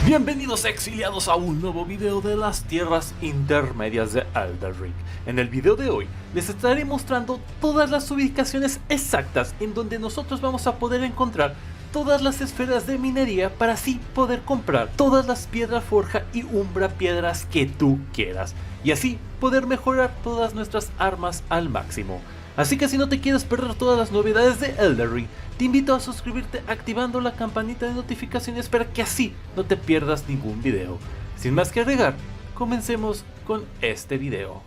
Bienvenidos exiliados a un nuevo video de las tierras intermedias de Elden Ring. En el video de hoy les estaré mostrando todas las ubicaciones exactas en donde nosotros vamos a poder encontrar todas las esferas de minería para así poder comprar todas las piedras forja y umbra piedras que tú quieras y así poder mejorar todas nuestras armas al máximo. Así que si no te quieres perder todas las novedades de Elden Ring, te invito a suscribirte activando la campanita de notificaciones para que así no te pierdas ningún video. Sin más que agregar, comencemos con este video.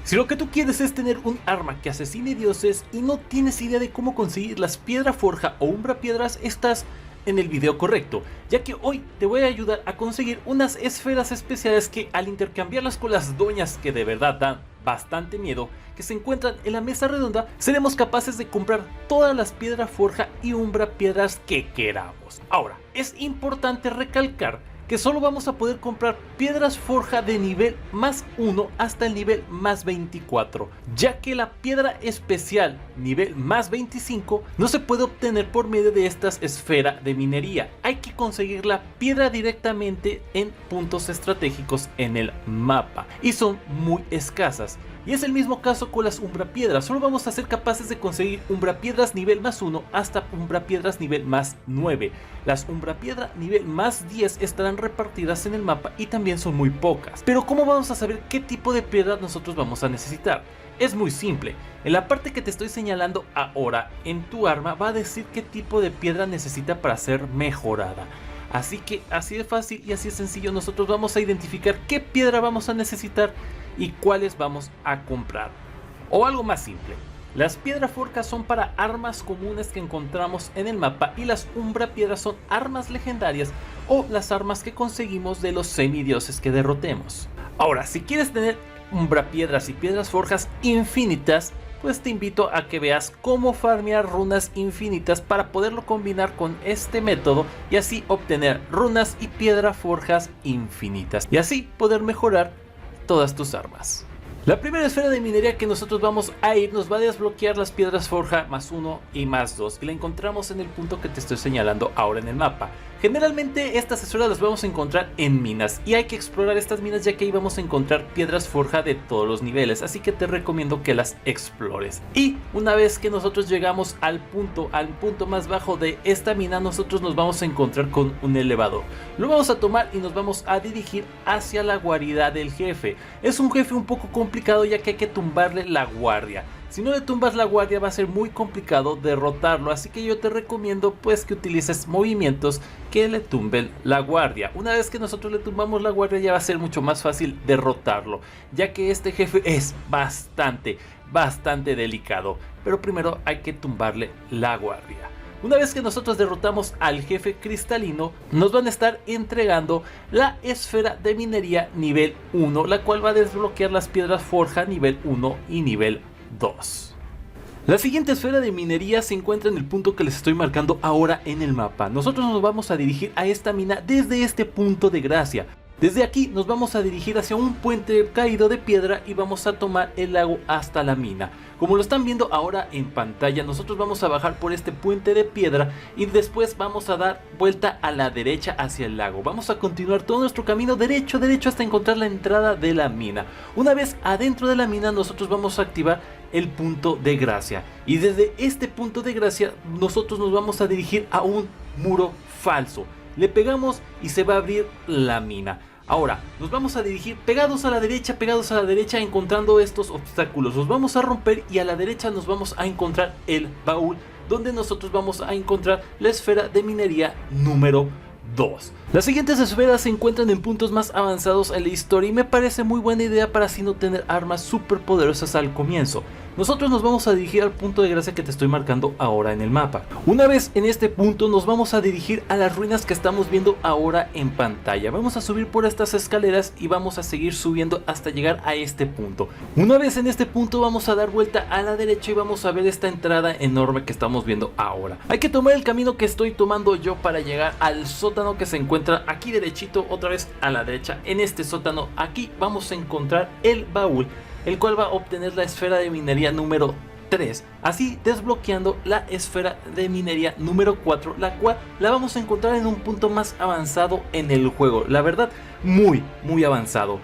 Si lo que tú quieres es tener un arma que asesine dioses y no tienes idea de cómo conseguir las piedras forja o umbra piedras, estás en el video correcto, ya que hoy te voy a ayudar a conseguir unas esferas especiales que al intercambiarlas con las doñas que de verdad dan bastante miedo, que se encuentran en la mesa redonda, seremos capaces de comprar todas las piedras forja y umbra piedras que queramos. Ahora, es importante recalcar que solo vamos a poder comprar piedras forja de nivel más 1 hasta el nivel más 24, ya que la piedra especial nivel más 25 no se puede obtener por medio de estas esferas de minería. Hay que conseguir la piedra directamente en puntos estratégicos en el mapa y son muy escasas. Y es el mismo caso con las umbra piedras, solo vamos a ser capaces de conseguir umbra piedras nivel más 1 hasta umbra piedras nivel más 9. Las umbra piedra nivel más 10 estarán repartidas en el mapa y también son muy pocas. Pero ¿cómo vamos a saber qué tipo de piedra nosotros vamos a necesitar? Es muy simple, en la parte que te estoy señalando ahora en tu arma va a decir qué tipo de piedra necesita para ser mejorada. Así que así de fácil y así de sencillo nosotros vamos a identificar qué piedra vamos a necesitar y cuáles vamos a comprar. O algo más simple, las piedras forja son para armas comunes que encontramos en el mapa y las umbra piedras son armas legendarias o las armas que conseguimos de los semidioses que derrotemos. Ahora, si quieres tener umbra piedras y piedras forjas infinitas, pues te invito a que veas cómo farmear runas infinitas para poderlo combinar con este método y así obtener runas y piedras forjas infinitas y así poder mejorar todas tus armas. La primera esfera de minería que nosotros vamos a ir nos va a desbloquear las piedras forja más 1 y más 2 y la encontramos en el punto que te estoy señalando ahora en el mapa. Generalmente estas esferas las vamos a encontrar en minas y hay que explorar estas minas ya que ahí vamos a encontrar piedras forja de todos los niveles, así que te recomiendo que las explores. Y una vez que nosotros llegamos al punto más bajo de esta mina, nosotros nos vamos a encontrar con un elevador. Lo vamos a tomar y nos vamos a dirigir hacia la guarida del jefe. Es un jefe un poco complicado ya que hay que tumbarle la guardia. Si no le tumbas la guardia va a ser muy complicado derrotarlo, así que yo te recomiendo pues que utilices movimientos que le tumben la guardia. Una vez que nosotros le tumbamos la guardia ya va a ser mucho más fácil derrotarlo, ya que este jefe es bastante delicado, pero primero hay que tumbarle la guardia. Una vez que nosotros derrotamos al jefe cristalino, nos van a estar entregando la esfera de minería nivel 1, la cual va a desbloquear las piedras forja nivel 1 y nivel 2. La siguiente esfera de minería se encuentra en el punto que les estoy marcando ahora en el mapa. Nosotros nos vamos a dirigir a esta mina desde este punto de gracia. Desde aquí nos vamos a dirigir hacia un puente caído de piedra y vamos a tomar el lago hasta la mina. Como lo están viendo ahora en pantalla, nosotros vamos a bajar por este puente de piedra y después vamos a dar vuelta a la derecha hacia el lago. Vamos a continuar todo nuestro camino derecho hasta encontrar la entrada de la mina. Una vez adentro de la mina nosotros vamos a activar el punto de gracia y desde este punto de gracia nosotros nos vamos a dirigir a un muro falso. Le pegamos y se va a abrir la mina. Ahora nos vamos a dirigir pegados a la derecha encontrando estos obstáculos. Los vamos a romper y a la derecha nos vamos a encontrar el baúl donde nosotros vamos a encontrar la esfera de minería número 2. Las siguientes esferas se encuentran en puntos más avanzados en la historia y me parece muy buena idea para así no tener armas super poderosas al comienzo. Nosotros nos vamos a dirigir al punto de gracia que te estoy marcando ahora en el mapa. Una vez en este punto nos vamos a dirigir a las ruinas que estamos viendo ahora en pantalla. Vamos a subir por estas escaleras y vamos a seguir subiendo hasta llegar a este punto. Una vez en este punto vamos a dar vuelta a la derecha y vamos a ver esta entrada enorme que estamos viendo ahora. Hay que tomar el camino que estoy tomando yo para llegar al sótano que se encuentra aquí derechito, otra vez a la derecha. En este sótano aquí vamos a encontrar el baúl, el cual va a obtener la esfera de minería número 3, así desbloqueando la esfera de minería número 4, la cual la vamos a encontrar en un punto más avanzado en el juego, la verdad muy avanzado.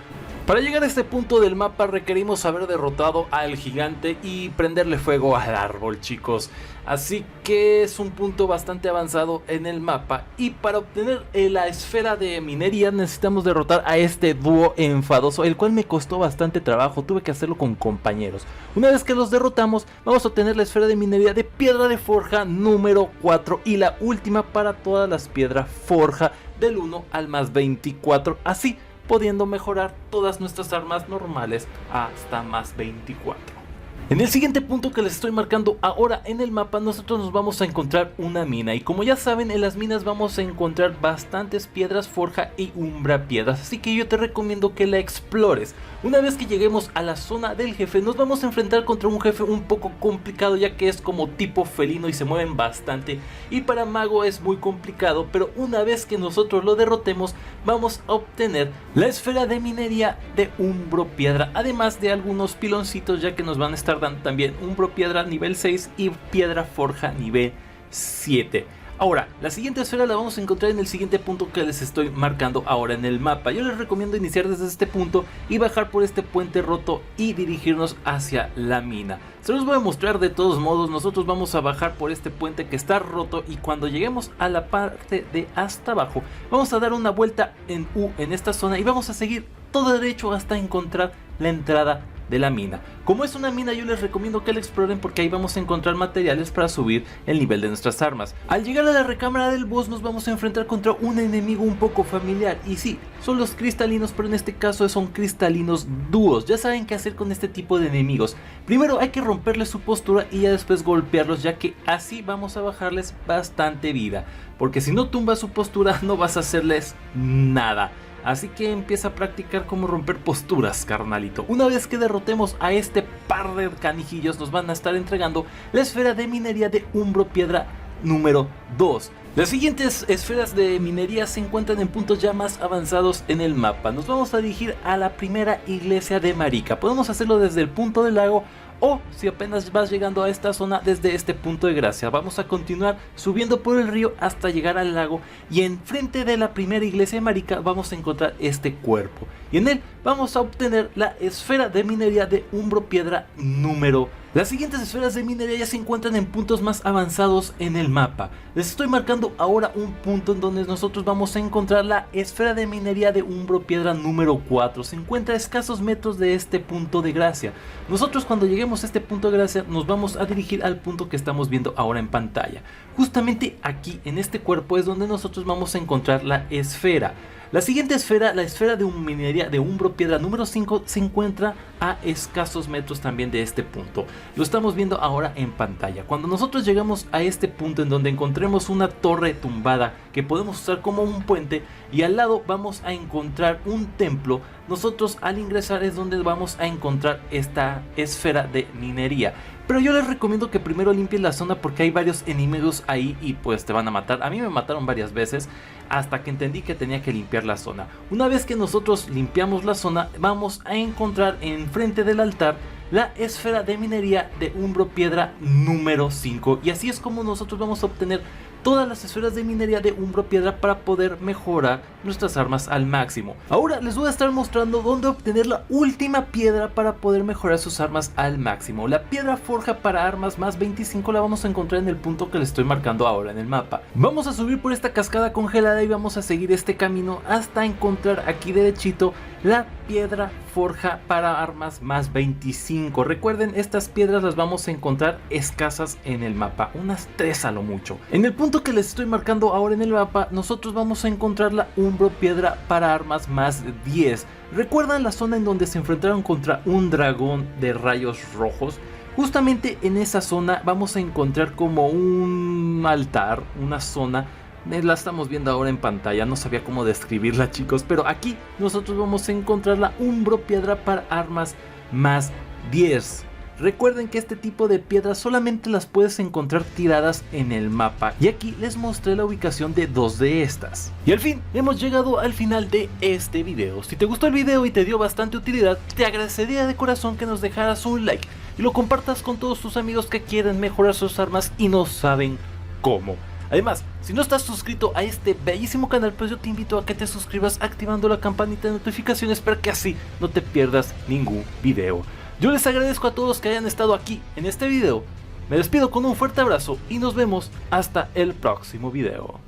Para llegar a este punto del mapa requerimos haber derrotado al gigante y prenderle fuego al árbol, chicos. Así que es un punto bastante avanzado en el mapa, y para obtener la esfera de minería necesitamos derrotar a este dúo enfadoso, el cual me costó bastante trabajo, tuve que hacerlo con compañeros. Una vez que los derrotamos vamos a obtener la esfera de minería de piedra de forja número 4 y la última para todas las piedras forja del 1 al más 24, así pudiendo mejorar todas nuestras armas normales hasta más 24. En el siguiente punto que les estoy marcando ahora en el mapa, nosotros nos vamos a encontrar una mina, y como ya saben, en las minas vamos a encontrar bastantes piedras forja y umbra piedras, así que yo te recomiendo que la explores. Una vez que lleguemos a la zona del jefe, nos vamos a enfrentar contra un jefe un poco complicado, ya que es como tipo felino y se mueven bastante, y para mago es muy complicado, pero una vez que nosotros lo derrotemos vamos a obtener la esfera de minería de umbro piedra, además de algunos piloncitos, ya que nos van a estar dando también umbro piedra nivel 6 y piedra forja nivel 7. Ahora, la siguiente esfera la vamos a encontrar en el siguiente punto que les estoy marcando ahora en el mapa. Yo les recomiendo iniciar desde este punto y bajar por este puente roto y dirigirnos hacia la mina. Se los voy a mostrar de todos modos. Nosotros vamos a bajar por este puente que está roto, y cuando lleguemos a la parte de hasta abajo vamos a dar una vuelta en U en esta zona y vamos a seguir todo derecho hasta encontrar la entrada de la mina. Como es una mina, yo les recomiendo que la exploren, porque ahí vamos a encontrar materiales para subir el nivel de nuestras armas. Al llegar a la recámara del boss nos vamos a enfrentar contra un enemigo un poco familiar, y sí, son los cristalinos, pero en este caso son cristalinos dúos. Ya saben qué hacer con este tipo de enemigos. Primero hay que romperles su postura y ya después golpearlos, ya que así vamos a bajarles bastante vida, porque si no tumbas su postura no vas a hacerles nada. Así que empieza a practicar cómo romper posturas, carnalito. Una vez que derrotemos a este par de canijillos, nos van a estar entregando la esfera de minería de umbro piedra número 2. Las siguientes esferas de minería se encuentran en puntos ya más avanzados en el mapa. Nos vamos a dirigir a la primera iglesia de Marika. Podemos hacerlo desde el punto del lago, o si apenas vas llegando a esta zona, desde este punto de gracia. Vamos a continuar subiendo por el río hasta llegar al lago, y enfrente de la primera iglesia de Marika vamos a encontrar este cuerpo, y en él vamos a obtener la esfera de minería de umbro piedra número 2. Las siguientes esferas de minería ya se encuentran en puntos más avanzados en el mapa. Les estoy marcando ahora un punto en donde nosotros vamos a encontrar la esfera de minería de umbro piedra número 4. Se encuentra a escasos metros de este punto de gracia. Nosotros, cuando lleguemos a este punto de gracia, nos vamos a dirigir al punto que estamos viendo ahora en pantalla. Justamente aquí, en este cuerpo, es donde nosotros vamos a encontrar la esfera. La siguiente esfera, la esfera de minería de umbro piedra número 5, se encuentra a escasos metros también de este punto. Lo estamos viendo ahora en pantalla. Cuando nosotros llegamos a este punto en donde encontremos una torre tumbada que podemos usar como un puente, y al lado vamos a encontrar un templo, nosotros al ingresar es donde vamos a encontrar esta esfera de minería. Pero yo les recomiendo que primero limpies la zona, porque hay varios enemigos ahí y pues te van a matar. A mí me mataron varias veces hasta que entendí que tenía que limpiar la zona. Una vez que nosotros limpiamos la zona, vamos a encontrar enfrente del altar la esfera de minería de umbro piedra número 5. Y así es como nosotros vamos a obtener todas las esferas de minería de umbro piedra para poder mejorar nuestras armas al máximo. Ahora les voy a estar mostrando dónde obtener la última piedra para poder mejorar sus armas al máximo. La piedra forja para armas más 25 la vamos a encontrar en el punto que les estoy marcando ahora en el mapa. Vamos a subir por esta cascada congelada y vamos a seguir este camino hasta encontrar aquí derechito la piedra forja para armas más 25. Recuerden, estas piedras las vamos a encontrar escasas en el mapa, unas 3 a lo mucho. En el punto que les estoy marcando ahora en el mapa, nosotros vamos a encontrar la umbro piedra para armas más 10. ¿Recuerdan la zona en donde se enfrentaron contra un dragón de rayos rojos? Justamente en esa zona vamos a encontrar como un altar, una zona. La estamos viendo ahora en pantalla, no sabía cómo describirla, chicos, pero aquí nosotros vamos a encontrar la umbro piedra para armas más 10. Recuerden que este tipo de piedras solamente las puedes encontrar tiradas en el mapa, y aquí les mostré la ubicación de 2 de estas. Y al fin, hemos llegado al final de este video. Si te gustó el video y te dio bastante utilidad, te agradecería de corazón que nos dejaras un like y lo compartas con todos tus amigos que quieren mejorar sus armas y no saben cómo. Además, si no estás suscrito a este bellísimo canal, pues yo te invito a que te suscribas activando la campanita de notificaciones para que así no te pierdas ningún video. Yo les agradezco a todos que hayan estado aquí en este video. Me despido con un fuerte abrazo y nos vemos hasta el próximo video.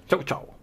Chau chau.